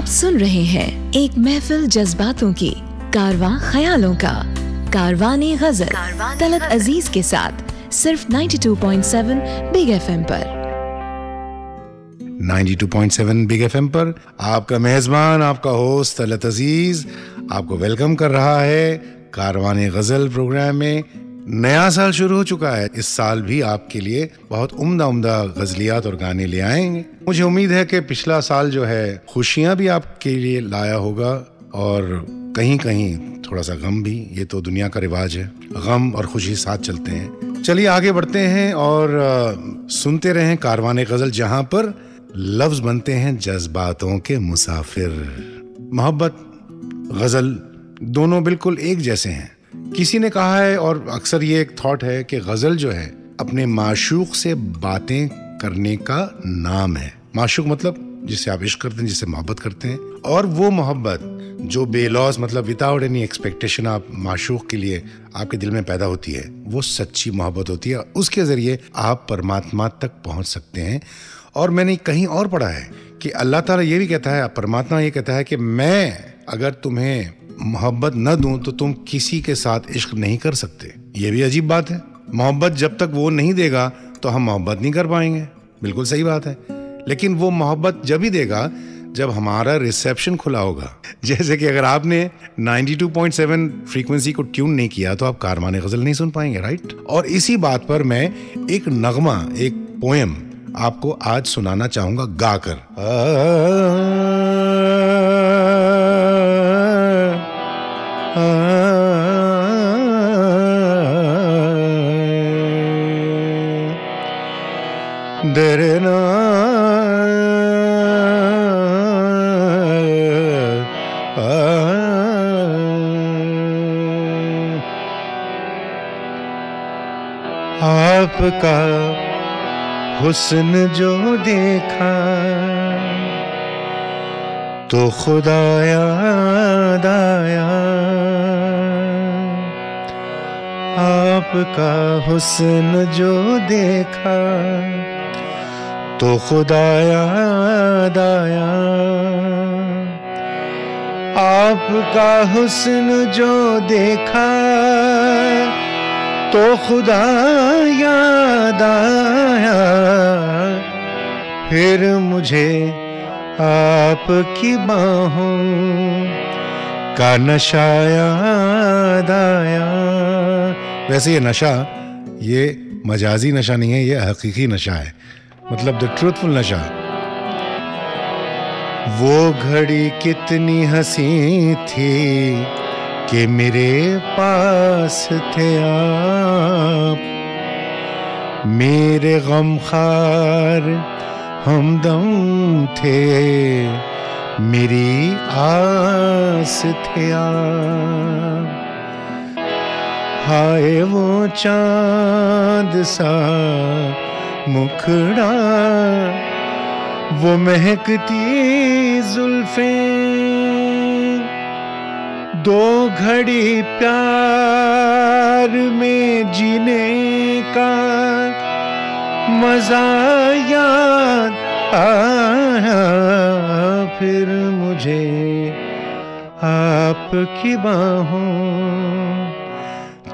आप सुन रहे हैं एक महफिल जज्बातों की, कारवां ख्यालों का, कारवाने गजल तलत अजीज के साथ सिर्फ 92.7 बिग एफएम पर। 92.7 बिग एफएम पर आपका मेजबान, आपका होस्ट तलत अजीज आपको वेलकम कर रहा है कारवाने गजल प्रोग्राम में। नया साल शुरू हो चुका है। इस साल भी आपके लिए बहुत उम्दा गजलियात और गाने ले आएंगे। मुझे उम्मीद है कि पिछला साल जो है खुशियां भी आपके लिए लाया होगा और कहीं कहीं थोड़ा सा गम भी। ये तो दुनिया का रिवाज है, गम और खुशी साथ चलते हैं। चलिए आगे बढ़ते हैं और सुनते रहें कारवाने गजल, जहां पर लफ्ज बनते हैं जज्बातों के मुसाफिर। मोहब्बत, गजल दोनों बिल्कुल एक जैसे हैं। किसी ने कहा है, और अक्सर ये एक थॉट है, कि गजल जो है अपने माशूक से बातें करने का नाम है। माशूक मतलब जिससे आप इश्क करते हैं, जिससे मोहब्बत करते हैं। और वो मोहब्बत जो बेलौस, मतलब विदाउट एनी एक्सपेक्टेशन आप माशूक के लिए आपके दिल में पैदा होती है, वो सच्ची मोहब्बत होती है। उसके जरिए आप परमात्मा तक पहुंच सकते हैं। और मैंने कहीं और पढ़ा है कि अल्लाह ताला ये भी कहता है, परमात्मा ये कहता है कि मैं अगर तुम्हें मोहब्बत न दूं तो तुम किसी के साथ इश्क नहीं कर सकते। ये भी अजीब बात है। मोहब्बत जब तक वो नहीं देगा तो हम मोहब्बत नहीं कर पाएंगे। बिल्कुल सही बात है। लेकिन वो मोहब्बत जब ही देगा जब हमारा रिसेप्शन खुला होगा। जैसे कि अगर आपने 92.7 फ्रीक्वेंसी को ट्यून नहीं किया तो आप कारवाने गजल नहीं सुन पाएंगे, राइट। और इसी बात पर मैं एक नगमा, एक पोएम आपको आज सुनाना चाहूंगा गाकर। दरना आपका हुस्न जो देखा तो खुदा याद आया। आपका हुस्न जो देखा तो खुदा याद आया। आपका हुस्न जो देखा तो खुदा याद आया। फिर मुझे आपकी बाहों का नशा याद आया। वैसे ये नशा, ये मजाजी नशा नहीं है, ये हकीकी नशा है, मतलब द ट्रूथफुल नशा। वो घड़ी कितनी हंसी थी कि मेरे पास थे आप। मेरे गमखार हमदम थे, मेरी आस थे आप। हाय वो चांद सा मुखड़ा, वो महकती जुल्फें, दो घड़ी प्यार में जीने का मजा याद आया। फिर मुझे आपकी बाहों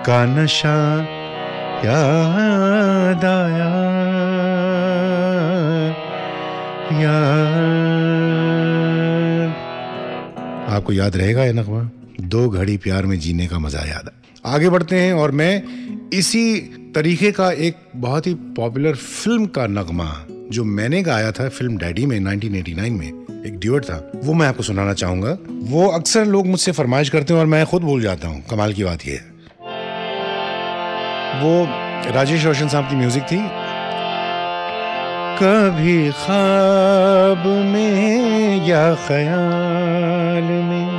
का नशा याद आया। आपको याद रहेगा ये नगमा, दो घड़ी प्यार में जीने का मजा याद। आगे बढ़ते हैं और मैं इसी तरीके का एक बहुत ही पॉपुलर फिल्म का नगमा जो मैंने गाया था फिल्म डैडी में 1989 में, एक ड्यूएट था, वो मैं आपको सुनाना चाहूंगा। वो अक्सर लोग मुझसे फरमाइश करते हैं और मैं खुद भूल जाता हूँ। कमाल की बात ये है, वो राजेश रोशन साहब की म्यूजिक थी। कभी ख्वाब में या ख्याल में,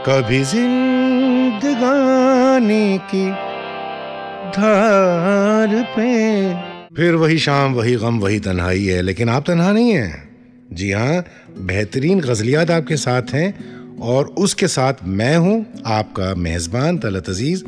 कभी जिंदगानी की धार पे, फिर वही शाम, वही गम, वही तन्हाई है। लेकिन आप तन्हा नहीं हैं। जी हाँ, बेहतरीन गजलियात आपके साथ हैं और उसके साथ मैं हूं आपका मेजबान तलत अजीज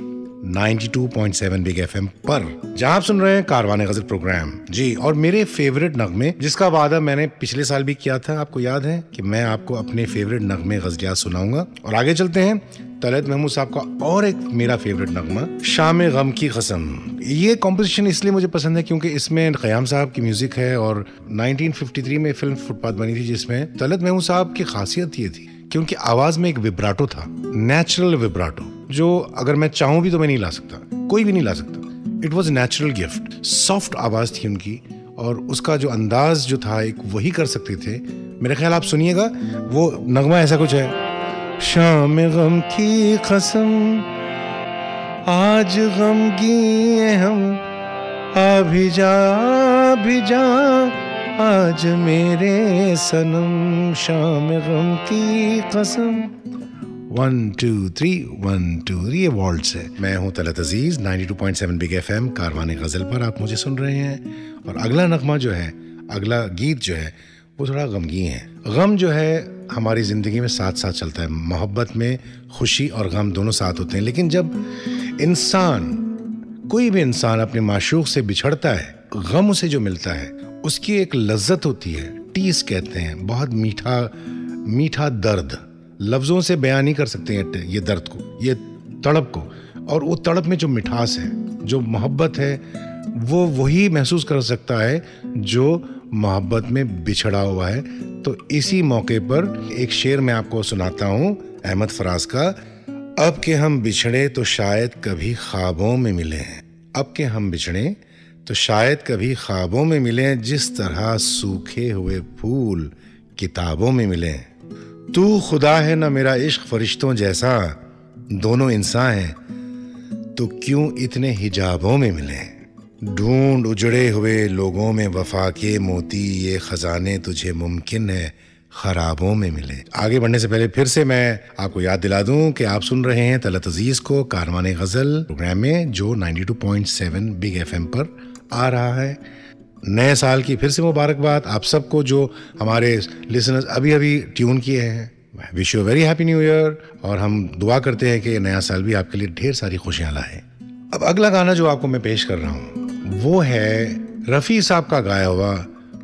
92.7 बिग एफएम पर, जहां आप सुन रहे हैं कारवाने गजल प्रोग्राम जी। और मेरे फेवरेट नगमे, जिसका वादा मैंने पिछले साल भी किया था, आपको याद है कि मैं आपको अपने फेवरेट नगमे गजलियात सुनाऊंगा। और आगे चलते हैं, तलत महमूद साहब का और एक मेरा फेवरेट नगमा, शाम गम की कसम। ये कॉम्पोजिशन इसलिए मुझे पसंद है क्योंकि इसमें क़याम साहब की म्यूजिक है और 1953 में फिल्म फुटपाथ बनी थी, जिसमें तलत महमूद साहब की खासियत ये थी कि उनकी आवाज में एक विब्राटो था, नेचुरल विब्राटो, जो अगर मैं चाहूं भी तो मैं नहीं ला सकता, कोई भी नहीं ला सकता। It was natural gift, soft आवाज थी उनकी और उसका जो अंदाज जो था एक वही कर सकते थे। मेरे ख्याल आप सुनिएगा, वो नगमा ऐसा कुछ है। शाम गम की कसम आज गमगी हम, अभी जा आज मेरे सनम, शाम गम की कसम। 1 2 3 1 2 3 ये वॉल्ट्स है। मैं हूं तलत अजीज, 92.7 बिग एफएम कारवाने गजल पर आप मुझे सुन रहे हैं। और अगला नगमा जो है, अगला गीत जो है, वो थोड़ा गमगीन है। गम जो है हमारी जिंदगी में साथ साथ चलता है, मोहब्बत में खुशी और गम दोनों साथ होते हैं। लेकिन जब इंसान, कोई भी इंसान अपने माशूक से बिछड़ता है, गम उसे जो मिलता है उसकी एक लज्जत होती है, टीस कहते हैं, बहुत मीठा मीठा दर्द, लफ्जों से बयान नहीं कर सकते हैं ये दर्द को, ये तड़प को। और वो तड़प में जो मिठास है, जो मोहब्बत है, वो वही महसूस कर सकता है जो मोहब्बत में बिछड़ा हुआ है। तो इसी मौके पर एक शेर मैं आपको सुनाता हूँ अहमद फराज का। अब के हम बिछड़े तो शायद कभी ख्वाबों में मिले हैं, अब के हम बिछड़े तो शायद कभी ख्वाबों में मिले, जिस तरह सूखे हुए फूल किताबों में मिले। तू खुदा है ना मेरा इश्क फरिश्तों जैसा, दोनों इंसान हैं तो क्यों इतने हिजाबों में मिले। ढूंढ उजड़े हुए लोगों में वफा के मोती, ये खजाने तुझे मुमकिन है खराबों में मिले। आगे बढ़ने से पहले फिर से मैं आपको याद दिला दूं कि आप सुन रहे हैं तलत अजीज को कारवाने गजल प्रोग्राम में, जो 92.7 बिग एफएम पर आ रहा है। नए साल की फिर से मुबारकबाद आप सबको जो हमारे लिसनर्स अभी अभी ट्यून किए हैं। Wish you very happy new year, और हम दुआ करते हैं कि नया साल भी आपके लिए ढेर सारी खुशियां लाए। अब अगला गाना जो आपको मैं पेश कर रहा हूँ वो है रफ़ी साहब का गाया हुआ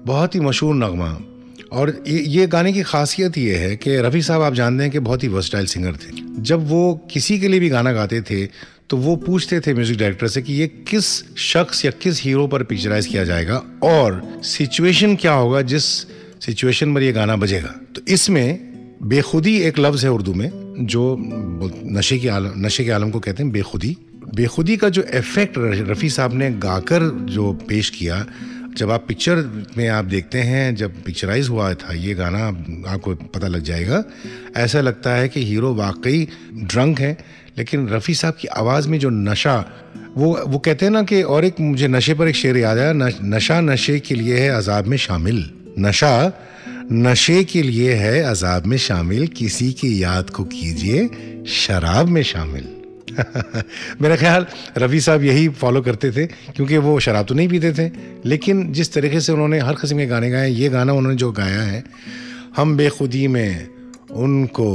बहुत ही मशहूर नगमा। और ये गाने की खासियत ये है कि रफ़ी साहब आप जानते हैं कि बहुत ही वर्सटाइल सिंगर थे। जब वो किसी के लिए भी गाना गाते थे तो वो पूछते थे म्यूजिक डायरेक्टर से कि ये किस शख्स या किस हीरो पर पिक्चराइज किया जाएगा और सिचुएशन क्या होगा जिस सिचुएशन पर ये गाना बजेगा। तो इसमें बेखुदी एक लफ्ज़ है उर्दू में, जो नशे के आलम को कहते हैं बेखुदी। बेखुदी का जो इफेक्ट रफ़ी साहब ने गाकर जो पेश किया, जब आप पिक्चर में आप देखते हैं, जब पिक्चराइज हुआ था ये गाना, आपको पता लग जाएगा। ऐसा लगता है कि हीरो वाकई ड्रंक है, लेकिन रफ़ी साहब की आवाज़ में जो नशा, वो कहते हैं ना कि, और एक मुझे नशे पर एक शेर याद आया, नशा नशे के लिए है अजाब में शामिल, नशा नशे के लिए है अजाब में शामिल, किसी की याद को कीजिए शराब में शामिल। मेरा ख्याल रफ़ी साहब यही फॉलो करते थे, क्योंकि वो शराब तो नहीं पीते थे, लेकिन जिस तरीके से उन्होंने हर किस्म के गाने गाए, ये गाना उन्होंने जो गाया है, हम बेखुदी में उनको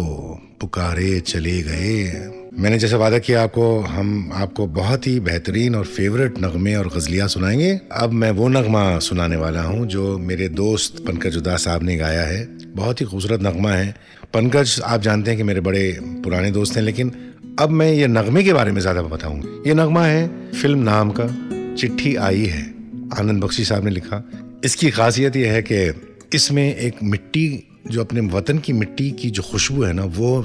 पुकारे चले गए। मैंने जैसे वादा किया हम आपको बहुत ही बेहतरीन और फेवरेट नगमे और गज़लियाँ सुनाएंगे। अब मैं वो नगमा सुनाने वाला हूँ जो मेरे दोस्त पंकज उदास साहब ने गाया है। बहुत ही खूबसूरत नगमा है। पंकज आप जानते हैं कि मेरे बड़े पुराने दोस्त हैं, लेकिन अब मैं ये नगमे के बारे में ज़्यादा बताऊंगा। ये नगमा है फिल्म नाम का, चिट्ठी आई है, आनंद बख्शी साहब ने लिखा। इसकी खासियत ये है कि इसमें एक मिट्टी, जो अपने वतन की मिट्टी की जो खुशबू है ना, वो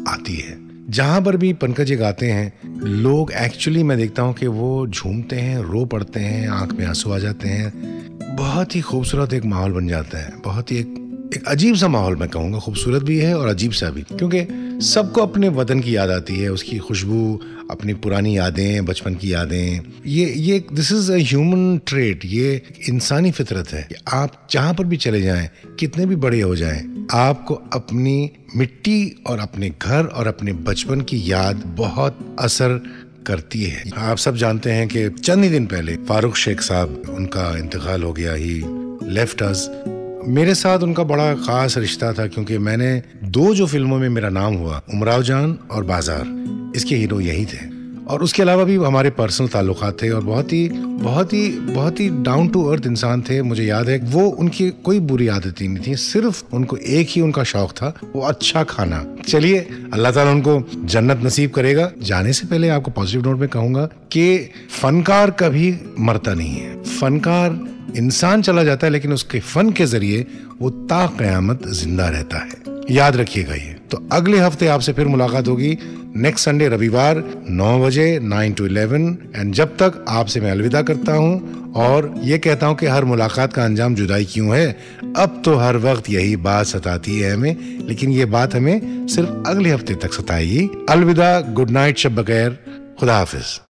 आती है। जहाँ पर भी पंकज ये गाते हैं, लोग एक्चुअली मैं देखता हूँ कि वो झूमते हैं, रो पड़ते हैं, आंख में आंसू आ जाते हैं। बहुत ही खूबसूरत एक माहौल बन जाता है, बहुत ही एक अजीब सा माहौल, मैं कहूँगा खूबसूरत भी है और अजीब सा भी, क्योंकि सबको अपने वतन की याद आती है, उसकी खुशबू, अपनी पुरानी यादें, बचपन की यादें। ये this is a human trait, ये इंसानी फितरत है कि आप जहाँ पर भी चले जाएं, कितने भी बड़े हो जाएं, आपको अपनी मिट्टी और अपने घर और अपने बचपन की याद बहुत असर करती है। आप सब जानते हैं कि चंद ही दिन पहले फारूक शेख साहब, उनका इंतकाल हो गया, ही लेफ्ट अस। मेरे साथ उनका बड़ा खास रिश्ता था, क्योंकि मैंने 2 जो फिल्मों में मेरा नाम हुआ, उमराव जान और बाजार, इसके हीरो यही थे। और उसके अलावा भी हमारे पर्सनल ताल्लुकात थे और बहुत ही डाउन टू अर्थ इंसान थे। मुझे याद है वो उनकी कोई बुरी आदतें नहीं थी, सिर्फ उनको एक ही उनका शौक था, वो अच्छा खाना। चलिए, अल्लाह ताला उनको जन्नत नसीब करेगा। जाने से पहले आपको पॉजिटिव नोट में कहूंगा कि फनकार कभी मरता नहीं है। फनकार इंसान चला जाता है लेकिन उसके फन के जरिए वो ता क़यामत जिंदा रहता है। याद रखिएगा ये। तो अगले हफ्ते आपसे फिर मुलाकात होगी नेक्स्ट संडे रविवार 9 बजे 9 to 11। एंड जब तक आपसे मैं अलविदा करता हूँ और ये कहता हूँ कि हर मुलाकात का अंजाम जुदाई क्यों है। अब तो हर वक्त यही बात सताती है हमें, लेकिन ये बात हमें सिर्फ अगले हफ्ते तक सताएगी। अलविदा, गुड नाइट, शब बखैर, खुदा हाफिज।